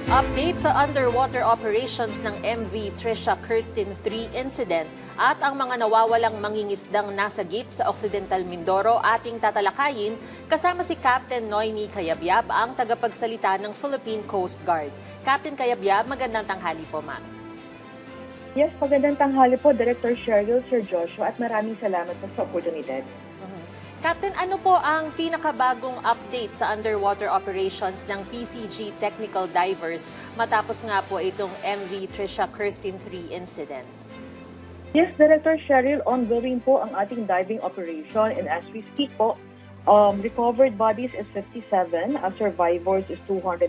Update sa underwater operations ng MV Trisha Kirsten 3 incident at ang mga nawawalang mangingisdang nasagip sa Occidental Mindoro ating tatalakayin kasama si Captain Noemi Cayabyab, ang tagapagsalita ng Philippine Coast Guard. Captain Cayabyab, magandang tanghali po, ma'am. Yes, magandang tanghali po, Director Cheryl, Sir Joshua, at maraming salamat po sa oportunidad. Captain, ano po ang pinakabagong update sa underwater operations ng PCG Technical Divers matapos nga po itong MV Trisha Kirsten 3 incident? Yes, Director Cheryl, ongoing po ang ating diving operation, and as we speak po, recovered bodies is 57, survivors is 293,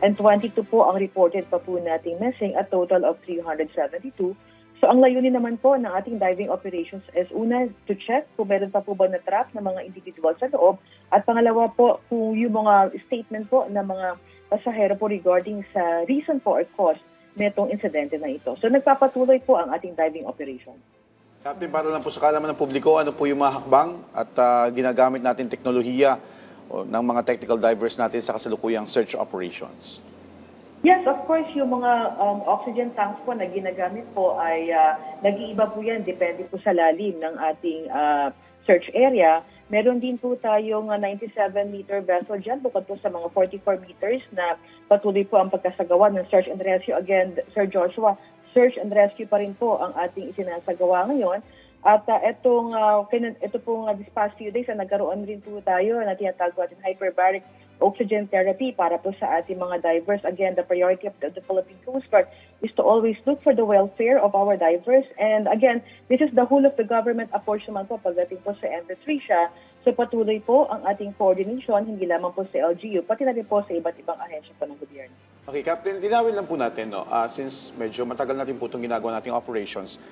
and 22 po ang reported pa po nating missing, a total of 372. So ang layunin naman po ng ating diving operations is una, to check kung meron pa po ba na-trap ng mga individual sa loob, at pangalawa po kung yung mga statement po ng mga pasahero po regarding sa reason po or cause netong insidente na ito. So nagpapatuloy po ang ating diving operation. Captain, para lang po sa kaalaman ng publiko, ano po yung mga hakbang at ginagamit natin teknolohiya ng mga technical divers natin sa kasalukuyang search operations? Yes, of course, yung mga oxygen tanks po na ginagamit po ay nag-iiba po yan, depende po sa lalim ng ating search area. Meron din po tayong 97-meter vessel dyan, bukod po sa mga 44 meters na patuloy po ang pagkasagawa ng search and rescue. Again, Sir Joshua, search and rescue pa rin po ang ating isinasagawa ngayon. At ito pong this past few days, nagkaroon rin po tayo na tinatawag natin hyperbaric oxygen therapy para po sa ating mga divers. Again, the priority of the Philippine Coast Guard is to always look for the welfare of our divers. And again, this is the whole of the government approach naman po pagdating po sa MV Trisha. So patuloy po ang ating coordination, hindi lamang po sa LGU, pati na rin po sa iba't ibang ahensya po ng gobyerno. Okay, Captain, linawin lang po natin, no? Since medyo matagal natin po itong ginagawa nating operations,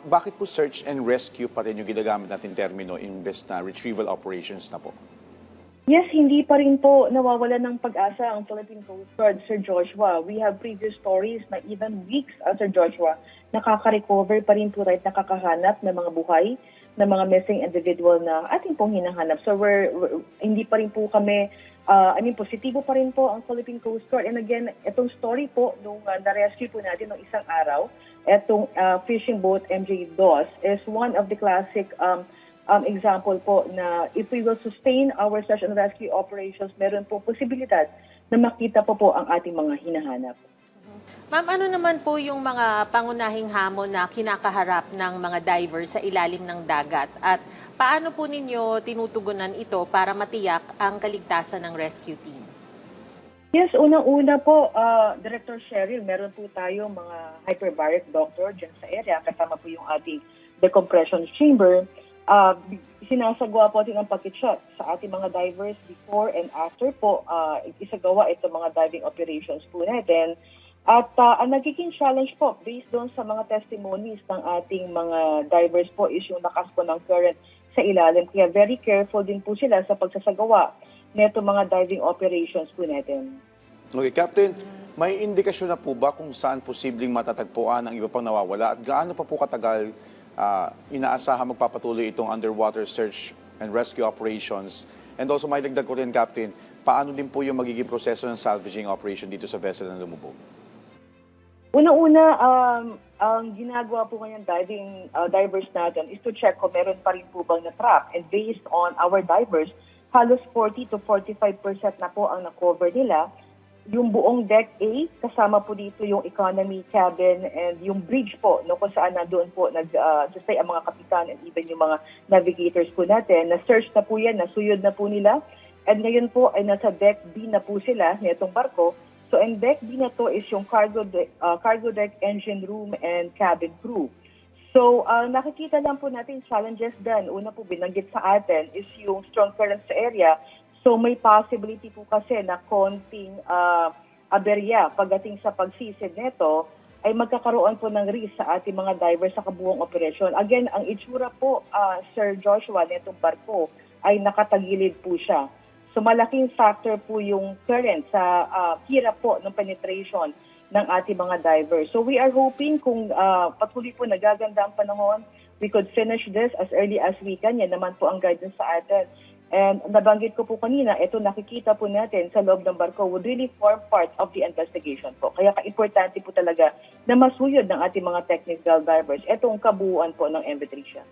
bakit po search and rescue pa rin yung ginagamit natin termino imbes na retrieval operations na po? Yes, hindi pa rin po nawawala ng pag-asa ang Philippine Coast Guard, Sir Joshua. We have previous stories na even weeks, Sir Joshua, nakaka-recover pa rin po right, nakakahanap ng mga buhay, ng mga missing individual na ating pong hinahanap. So hindi pa rin po kami, positibo pa rin po ang Philippine Coast Guard. And again, itong story po, nung na-rescue po natin nung isang araw, itong fishing boat MJ DOS is one of the classic example po na if we will sustain our search and rescue operations, meron po posibilidad na makita po ang ating mga hinahanap. Ma'am, ano naman po yung mga pangunahing hamon na kinakaharap ng mga divers sa ilalim ng dagat? At paano po ninyo tinutugunan ito para matiyak ang kaligtasan ng rescue team? Yes, unang-una po, Director Cheryl, meron po tayo mga hyperbaric doctor dyan sa area, kasama po yung ating decompression chamber. Sinasagawa po natin ang pag-check sa ating mga divers before and after po isagawa itong mga diving operations po natin. At ang nagiging challenge po based doon sa mga testimonies ng ating mga divers po is yung lakas po ng current sa ilalim. Kaya very careful din po sila sa pagsasagawa nito mga diving operations po natin. Okay, Captain, may indikasyon na po ba kung saan posibleng matatagpuan ang iba pang nawawala at gaano pa po katagal inaasahan magpapatuloy itong underwater search and rescue operations? And also, may dagdag ko rin, Captain, paano din po yung magiging proseso ng salvaging operation dito sa vessel na lumubog? Una-una, ang ginagawa po ngayon divers natin is to check kung meron pa rin po bang na-trap. And based on our divers, halos 40 to 45% na po ang na-cover nila. Yung buong deck A, kasama po dito yung economy cabin and yung bridge po, no, kung saan na doon po nag-stay ang mga kapitan and even yung mga navigators po natin. Na-search na po yan, nasuyod na po nila. And ngayon po ay nasa deck B na po sila nitong barko. So in deck B na to is yung cargo deck, engine room, and cabin crew. So nakikita lang po natin challenges din. Una po binanggit sa atin is yung strong current sa area. So may possibility po kasi na konting aberya pagdating sa pagsisid nito ay magkakaroon po ng risk sa ating mga divers sa kabuuang operasyon. Again, ang itsura po, Sir Joshua, nitong barko ay nakatagilid po siya. So malaking factor po yung current sa hirap po ng penetration ng ating mga divers. So we are hoping kung patuloy po nagaganda ang panahon, we could finish this as early as we can. Yan naman po ang guidance sa atin. And nabanggit ko po kanina, ito nakikita po natin sa loob ng barko would really form part of the investigation po. Kaya ka-importante po talaga na masuyod ng ating mga technical divers itong kabuuan po ng MV Tricia.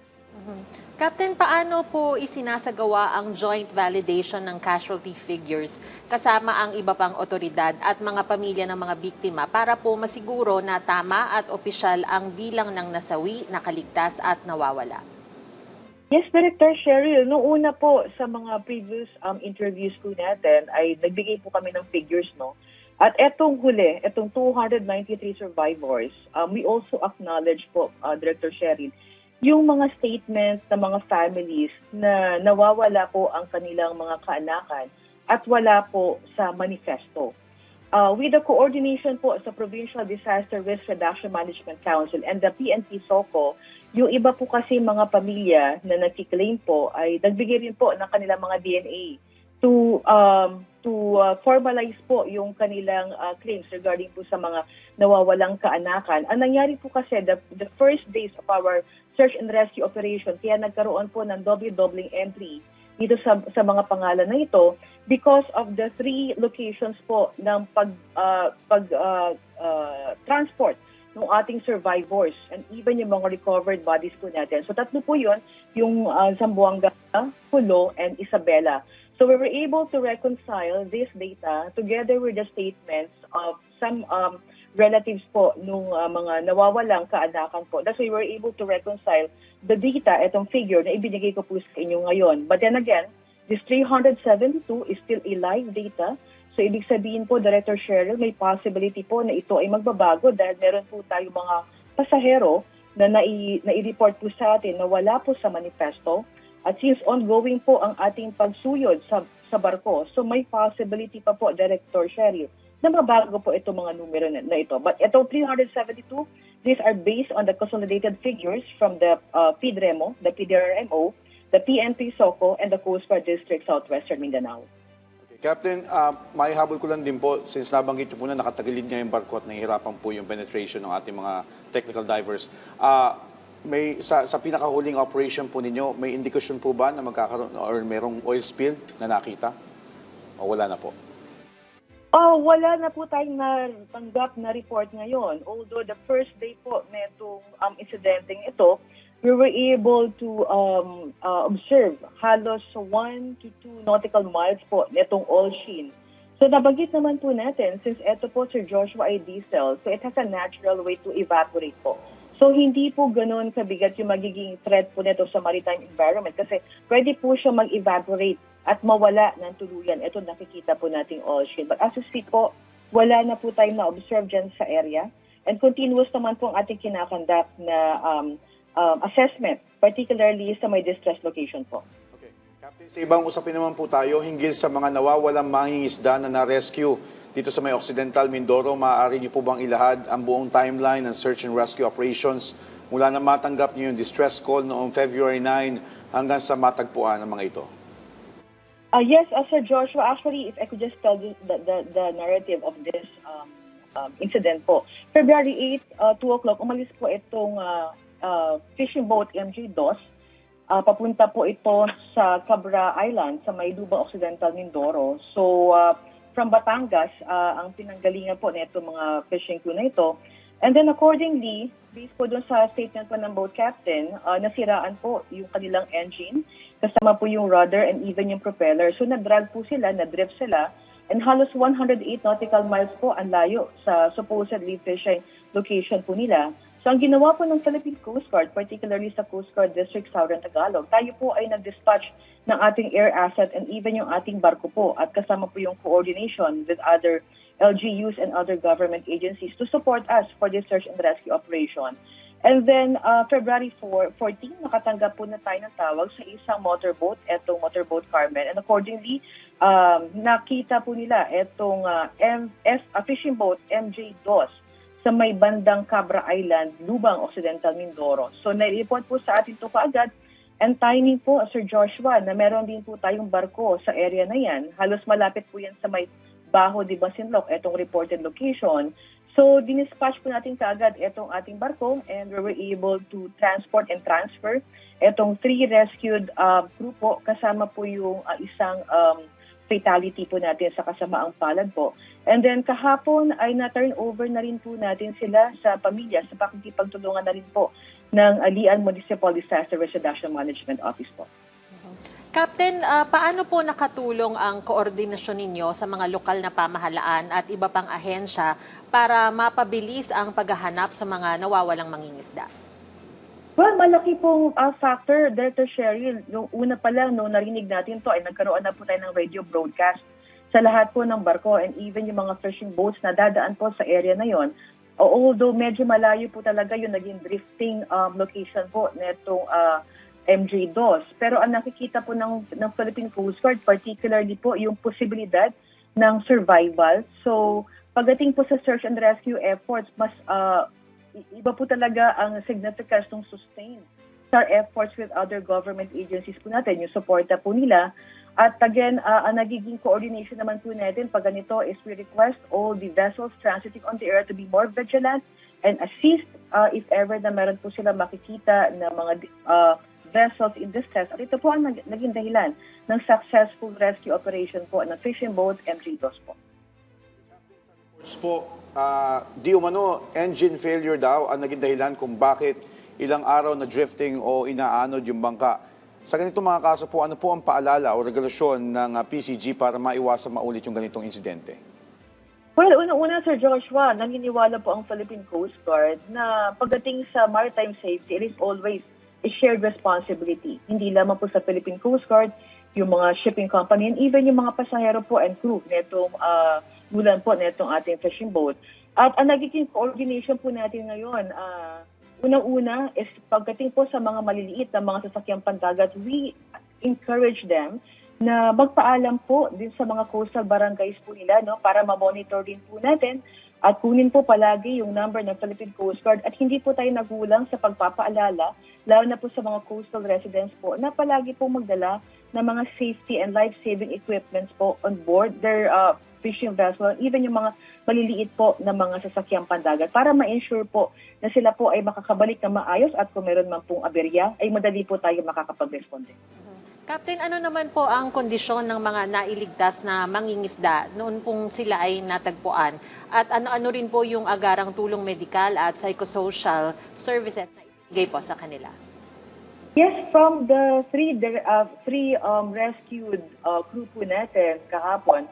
Captain, paano po isinasagawa ang joint validation ng casualty figures kasama ang iba pang otoridad at mga pamilya ng mga biktima para po masiguro na tama at opisyal ang bilang ng nasawi, nakaligtas at nawawala? Yes, Director Cheryl, noong una po sa mga previous interviews po natin ay nagbigay po kami ng figures, no? At etong huli, etong 293 survivors, we also acknowledge po, Director Cheryl, yung mga statements ng mga families na nawawala po ang kanilang mga kaanakan at wala po sa manifesto. With the coordination po sa Provincial Disaster Risk Reduction Management Council and the PNP SOCO, yung iba po kasi mga pamilya na nag-claim po ay nagbigay rin po ng kanilang mga DNA to formalize po yung kanilang claims regarding po sa mga nawawalang kaanakan. Ang nangyari po kasi the first days of our search and rescue operation, kaya nagkaroon po ng doubling entry dito sa mga pangalan na ito because of the 3 locations po ng transport ng ating survivors and even yung mga recovered bodies po natin. So 3 po yun, yung Zamboanga, Pulo, and Isabela. So we were able to reconcile this data together with the statements of some relatives po nung mga nawawalang kaanakan po. That's why we were able to reconcile the data, itong figure na ibinigay ko po sa inyo ngayon. But then again, this 372 is still a live data. So ibig sabihin po, Director Cheryl, may possibility po na ito ay magbabago dahil meron po tayo mga pasahero na nai-report po sa atin na wala po sa manifesto. At since ongoing po ang ating pagsuyod sa barko, so may possibility pa po, Director Cheryl, na mabago po itong mga numero na ito. But itong 372, these are based on the consolidated figures from the PDREMO, the PDRMO, the PNP SOCO, and the Coast Guard District Southwestern Mindanao. Okay. Captain, maihabol ko lang din po, since nabanggit niyo po na nakatagilid nga yung barko at nahihirapan po yung penetration ng ating mga technical divers. May sa pinakahuling operation po ninyo, may indikasyon po ba na magkakaroon or merong oil spill na nakita? O wala na po? Wala na po tayong natanggap na report ngayon. Although the first day po netong incidenteng ito, we were able to observe halos 1 to 2 nautical miles po netong oil sheen. So nabanggit naman po natin, since ito po Sir Joshua ay diesel, so it has a natural way to evaporate po. So hindi po ganoon kabigat yung magiging threat po nito sa maritime environment kasi pwede po siya mag-evaporate at mawala ng tuluyan. Ito nakikita po nating oil sheen. But as we speak po, wala na po tayong na-observe dyan sa area. And continuous naman po ang ating kinakandak na assessment, particularly sa may distress location po. Okay. Captain, sa ibang usapin naman po tayo, hinggil sa mga nawawalang mangingisda na na-rescue dito sa may Occidental Mindoro, maaari niyo po bang ilahad ang buong timeline ng search and rescue operations mula na matanggap niyo yung distress call noong February 9 hanggang sa matagpuan ng mga ito? Yes, Sir Joshua, actually, if I could just tell you the narrative of this incident po. February 8, 2 o'clock, umalis po itong fishing boat MJ Dos. Papunta po ito sa Cabra Island sa may Lubang Occidental Mindoro. So, from Batangas, ang pinanggalingan po nito mga fishing crew na ito. And then accordingly, based po dun sa statement po ng boat captain, nasiraan po yung kanilang engine, kasama po yung rudder and even yung propeller. So na-drag po sila, na-drift sila, and halos 108 nautical miles po ang layo sa supposedly fishing location po nila. So ang ginawa po ng Philippine Coast Guard, particularly sa Coast Guard District Southern Tagalog, tayo po ay nag-dispatch ng ating air asset and even yung ating barko po at kasama po yung coordination with other LGUs and other government agencies to support us for this search and rescue operation. And then February 14, nakatanggap po na tayo ng tawag sa isang motorboat, etong motorboat Carmen. And accordingly, nakita po nila etong fishing boat MJ Dos sa may bandang Cabra Island, Lubang Occidental Mindoro. So nai-report po sa atin ito kaagad. And timing po, Sir Joshua, na meron din po tayong barko sa area na yan. Halos malapit po yan sa may Baho de Basinloc, etong reported location. So, dinispatch po natin kaagad itong ating barko and we were able to transport and transfer itong 3 rescued crew po, kasama po yung isang fatality po natin sa kasamaang palad po. And then kahapon ay na-turn over na rin po natin sila sa pamilya sa pakikipagtulungan na rin po ng Lian Municipal Disaster Residential Management Office po. Captain, paano po nakatulong ang koordinasyon ninyo sa mga lokal na pamahalaan at iba pang ahensya para mapabilis ang paghahanap sa mga nawawalang mangingisda? Well, malaki pong factor, Director Cheryl. Nung una pa lang, nung narinig natin to, ay nagkaroon na po tayo ng radio broadcast sa lahat po ng barko and even yung mga fishing boats na dadaan po sa area na yon. Although medyo malayo po talaga yung naging drifting location po netong MJ-2. Pero ang nakikita po ng Philippine Coast Guard, particularly po yung posibilidad ng survival. So, pagdating po sa search and rescue efforts, mas iba po talaga ang significance ng sustain sa efforts with other government agencies po natin, yung suporta po nila. At again, ang nagiging coordination naman po natin pag ganito is we request all the vessels transiting on the air to be more vigilant and assist if ever na meron po sila makikita na mga vessels in distress. At ito po ang naging dahilan ng successful rescue operation po ng fishing boat MJ-2 po. Po, di umano, engine failure daw ang naging dahilan kung bakit ilang araw na drifting o inaanod yung bangka. Sa ganitong mga kaso po, ano po ang paalala o regulasyon ng PCG para maiwasan maulit yung ganitong insidente? Well, una-una, Sir Joshua, naniniwala po ang Philippine Coast Guard na pagdating sa maritime safety, it is always a shared responsibility. Hindi lamang po sa Philippine Coast Guard, yung mga shipping company, and even yung mga pasahero po and crew netong bulan po netong ating fishing boat. At ang nagiging coordination po natin ngayon, unang-una is pagdating po sa mga maliliit na mga sasakyang pandagat, we encourage them na magpaalam po din sa mga coastal barangays po nila, no, para ma-monitor din po natin at kunin po palagi yung number ng Philippine Coast Guard at hindi po tayo nagulang sa pagpapaalala, lalo na po sa mga coastal residents po, na palagi po magdala ng mga safety and life-saving equipments po on board their fishing vessel, even yung mga maliliit po na mga sasakyang pandagat para ma-ensure po na sila po ay makakabalik na maayos at kung meron man pong aberya, ay madali po tayo makakapag-responde. Captain, ano naman po ang kondisyon ng mga nailigtas na mangingisda noon pong sila ay natagpuan? At ano-ano rin po yung agarang tulong medikal at psychosocial services na ibigay po sa kanila? Yes, from the three rescued crew po natin kahapon,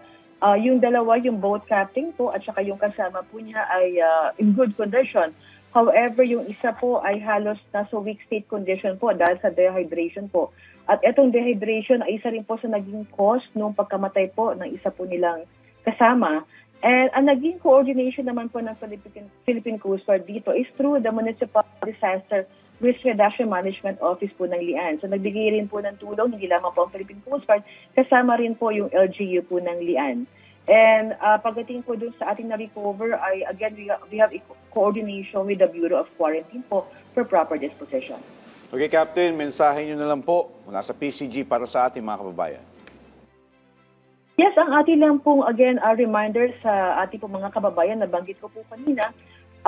yung dalawa, yung boat captain po at saka yung kasama po niya ay in good condition. However, yung isa po ay halos nasa weak state condition po dahil sa dehydration po. At itong dehydration ay isa rin po sa naging cause nung pagkamatay po ng isa po nilang kasama. And ang naging coordination naman po ng Philippine Coast Guard dito is through the Municipal Disaster Risk Reduction Management Office po ng Lian. So nagbigay rin po ng tulong, hindi lamang po ang Philippine Coast Guard, kasama rin po yung LGU po ng Lian. And pagdating po dun sa ating na-recover, ay again, we have a coordination with the Bureau of Quarantine po for proper disposition. Okay, Captain, mensahe nyo na lang po mula sa PCG para sa ating mga kababayan. Yes, ang ating lang pong, again, a reminder sa ating pong mga kababayan, nabanggit ko po kanina,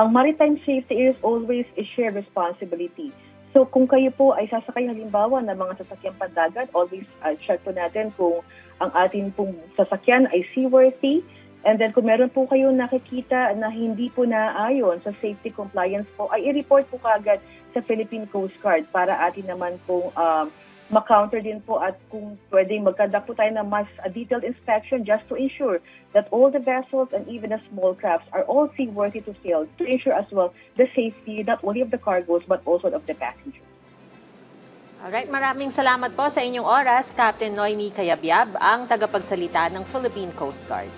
ang maritime safety is always a shared responsibility. So kung kayo po ay sasakay halimbawa ng mga sasakyang pandagat, always check po natin kung ang ating pong sasakyan ay seaworthy. And then kung meron po kayong nakikita na hindi po naayon sa safety compliance po, ay i-report po kaagad sa Philippine Coast Guard para atin naman pong ma-counter din po at kung pwedeng magkandak po tayo ng mas detailed inspection just to ensure that all the vessels and even the small crafts are all seaworthy to sail to ensure as well the safety not only of the cargoes but also of the passengers. Alright, maraming salamat po sa inyong oras, Captain Noemi Cayabyab, ang tagapagsalita ng Philippine Coast Guard.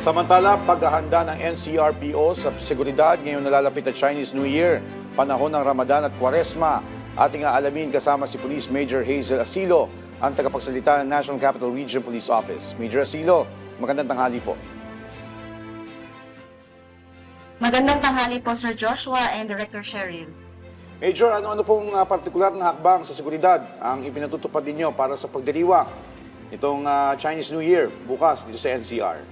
Samantala, paghahanda ng NCRPO sa seguridad ngayong nalalapit na Chinese New Year, panahon ng Ramadan at Kwaresma. Ating aalamin kasama si Police Major Hazel Asilo, ang tagapagsalita ng National Capital Region Police Office. Major Asilo, magandang tanghali po. Magandang tanghali po, Sir Joshua and Director Cheryl. Major, ano-ano pong partikular na hakbang sa seguridad ang ipinatutupad ninyo para sa pagdiriwang itong Chinese New Year bukas dito sa NCR?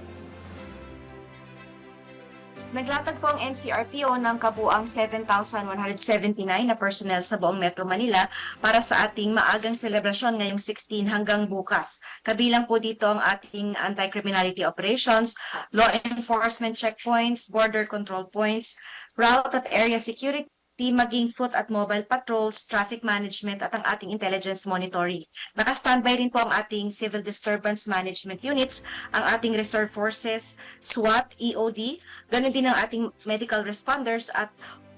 Naglatag po ang NCRPO ng kabuang 7,179 na personnel sa buong Metro Manila para sa ating maagang selebrasyon ngayong 16 hanggang bukas. Kabilang po dito ang ating anti-criminality operations, law enforcement checkpoints, border control points, route at area security, maging foot at mobile patrols, traffic management at ang ating intelligence monitoring. Naka-standby rin po ang ating civil disturbance management units, ang ating reserve forces, SWAT, EOD, ganun din ang ating medical responders at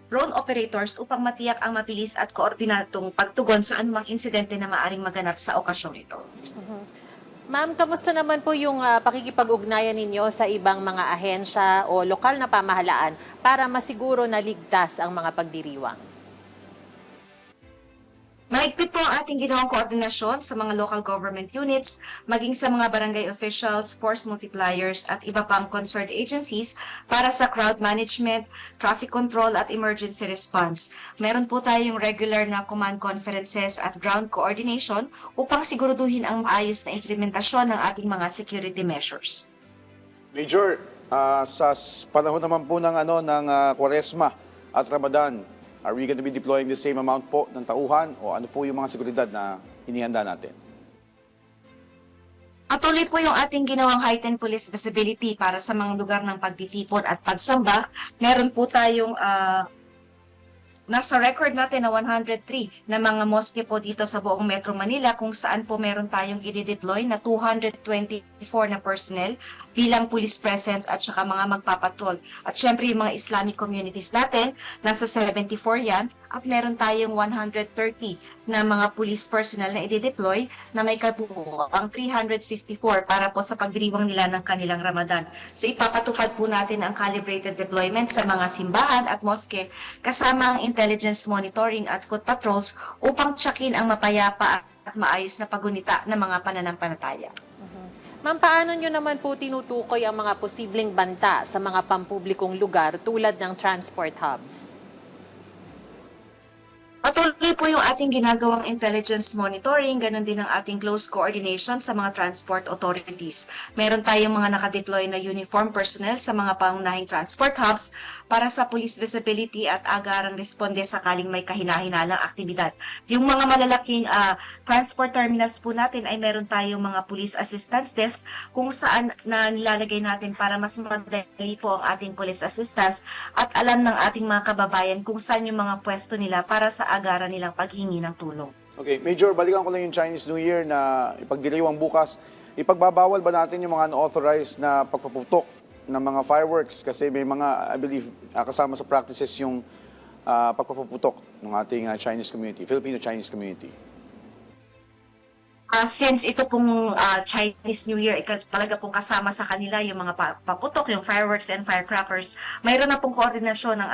drone operators upang matiyak ang mabilis at koordinatong pagtugon sa anumang insidente na maaring maganap sa okasyong ito. Ma'am, kamusta naman po yung pakikipag-ugnayan ninyo sa ibang mga ahensya o lokal na pamahalaan para masiguro na ligtas ang mga pagdiriwang? Mahigpit po ang ating ginawang koordinasyon sa mga local government units, maging sa mga barangay officials, force multipliers at iba pang concerned agencies para sa crowd management, traffic control at emergency response. Meron po tayong regular na command conferences at ground coordination upang siguraduhin ang maayos na implementasyon ng ating mga security measures. Major, panahon naman po ng Kwaresma at Ramadan, are we going to be deploying the same amount po ng tauhan o ano po yung mga seguridad na inihanda natin? Patuloy po yung ating ginawang heightened police visibility para sa mga lugar ng pagtitipon at pagsamba. Meron po tayong nasa record natin na 103 na mga mosque po dito sa buong Metro Manila kung saan po meron tayong i-deploy na 224 na personnel bilang police presence at saka mga magpapatrol. At syempre yung mga Islamic communities natin, nasa 74 yan at meron tayong 130 na mga police personnel na i-deploy na may kabuuang 354 para po sa pagdiriwang nila ng kanilang Ramadan. So ipapatupad po natin ang calibrated deployment sa mga simbahan at mosque kasama ang intelligence monitoring at foot patrols upang tsakin ang mapayapa at maayos na pagunita ng mga pananampalataya. Ma'am, paano nyo naman po tinutukoy ang mga posibleng banta sa mga pampublikong lugar tulad ng transport hubs? Patuloy po yung ating ginagawang intelligence monitoring, ganun din ang ating close coordination sa mga transport authorities. Meron tayong mga nakadeploy na uniform personnel sa mga pangunahing transport hubs para sa police visibility at agarang responde sakaling may kahina-hinalang aktibidad. Yung mga malalaking transport terminals po natin ay meron tayong mga police assistance desk kung saan na nilalagay natin para mas madali po ang ating police assistance at alam ng ating mga kababayan kung saan yung mga pwesto nila para sa agaran nilang paghingi ng tulong. Okay, Major, balikan ko lang yung Chinese New Year na ipagdiriwang bukas. Ipagbabawal ba natin yung mga unauthorized na pagpaputok ng mga fireworks? Kasi may mga, I believe, kasama sa practices yung pagpaputok ng ating Chinese community, Filipino-Chinese community. Since ito pong Chinese New Year, talaga pong kasama sa kanila yung mga paputok, yung fireworks and firecrackers, mayroon na pong koordinasyon ng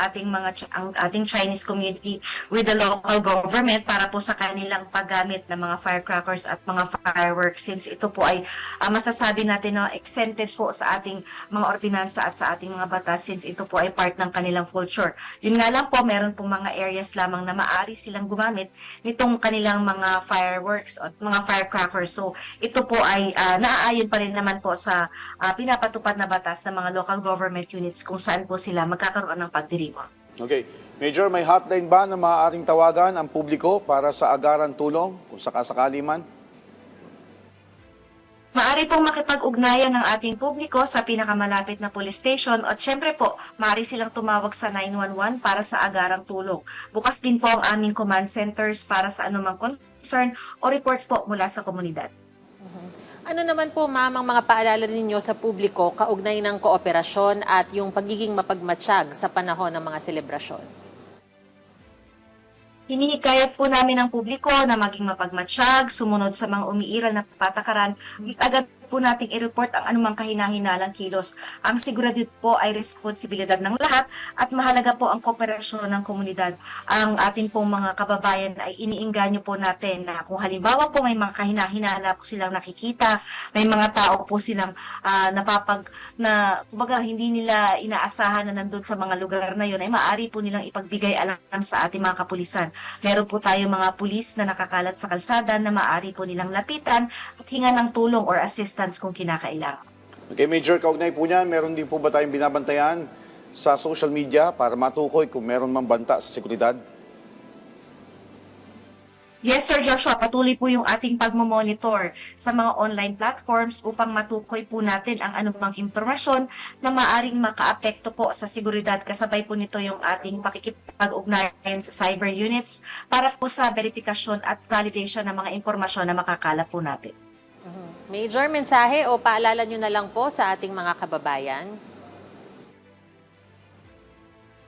ang ating Chinese community with the local government para po sa kanilang paggamit ng mga firecrackers at mga fireworks. Since ito po ay masasabi natin na exempted po sa ating mga ordinansa at sa ating mga batas since ito po ay part ng kanilang culture. Yun nga lang po, meron pong mga areas lamang na maaari silang gumamit nitong kanilang mga fireworks at mga firecrackers. So, ito po ay naaayon pa rin naman po sa pinapatupad na batas ng mga local government units kung saan po sila magkakaroon ng pagdiriwang. Okay. Major, may hotline ba na maaaring tawagan ang publiko para sa agaran tulong kung sakasakali man? Maaari pong makipag-ugnayan ng ating publiko sa pinakamalapit na police station at syempre po, maaari silang tumawag sa 911 para sa agarang tulong. Bukas din po ang aming command centers para sa anumang concern o report po mula sa komunidad. Ano naman po, ma'am, ang mga paalala ninyo sa publiko kaugnay ng kooperasyon at yung pagiging mapagmatsyag sa panahon ng mga selebrasyon? Hinihikayat po namin ang publiko na maging mapagmatsyag, sumunod sa mga umiiral na patakaran, agad po nating i-report ang anumang kahina-hinalang kilos. Ang siguradid po ay responsibilidad ng lahat at mahalaga po ang kooperasyon ng komunidad. Ang ating pong mga kababayan ay iniinganyo po natin na kung halimbawa po may mga kahina-hinala po silang nakikita, may mga tao po silang kumbaga hindi nila inaasahan na nandun sa mga lugar na yun, ay maaari po nilang ipagbigay alam sa ating mga kapulisan. Meron po tayong mga pulis na nakakalat sa kalsada na maaari po nilang lapitan at hingan ng tulong or assistance kung kinakailangan. Okay, Major, kaugnay po niyan, meron din po ba tayong binabantayan sa social media para matukoy kung meron mang banta sa seguridad? Yes, Sir Joshua, patuloy po yung ating pagmomonitor sa mga online platforms upang matukoy po natin ang anumang impormasyon na maaring makaapekto po sa seguridad. Kasabay po nito yung ating pakikipag-ugnayan sa cyber units para po sa verifikasyon at validation ng mga impormasyon na makakalap po natin. Major, mensahe o paalala nyo na lang po sa ating mga kababayan?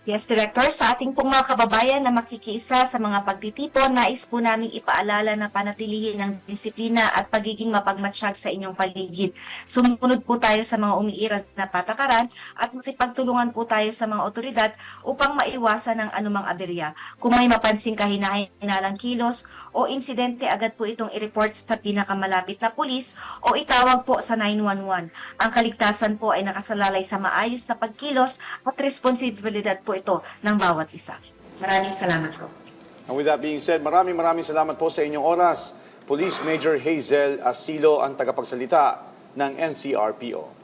Yes, Director, sa ating pong mga kababayan na makikiisa sa mga pagtitipon, nais po namin ipaalala na panatilihin ng disiplina at pagiging mapagmatsyag sa inyong paligid. Sumunod po tayo sa mga umiiral na patakaran at makipagtulungan po tayo sa mga otoridad upang maiwasan ang anumang aberya. Kung may mapansing kahina-hinalang kilos o insidente, agad po itong i-report sa pinakamalapit na pulis o itawag po sa 911. Ang kaligtasan po ay nakasalalay sa maayos na pagkilos at responsibilidad po ito ng bawat isa. Maraming salamat po. And with that being said, maraming salamat po sa inyong oras. Police Major Hazel Asilo ang tagapagsalita ng NCRPO.